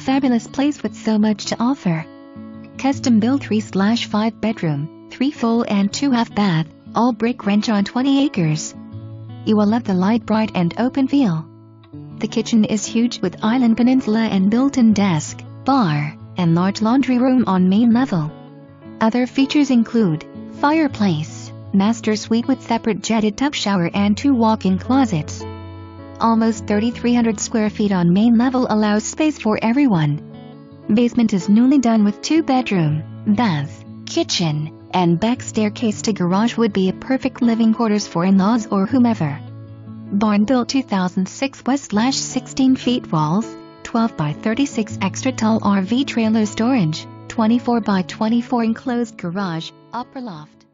fabulous place with so much to offer. Custom-built 3/5 bedroom, 3 full and 2 half bath, all brick ranch on 20 acres. You will love the light, bright and open feel. The kitchen is huge with island peninsula and built-in desk, bar, and large laundry room on main level. Other features include fireplace, master suite with separate jetted tub shower and 2 walk-in closets. Almost 3,300 square feet on main level allows space for everyone. Basement is newly done with 2 bedroom, bath, kitchen, and back staircase to garage would be a perfect living quarters for in-laws or whomever. Barn built 2006 west/16 feet walls, 12 by 36 extra tall RV trailer storage, 24 by 24 enclosed garage, upper loft.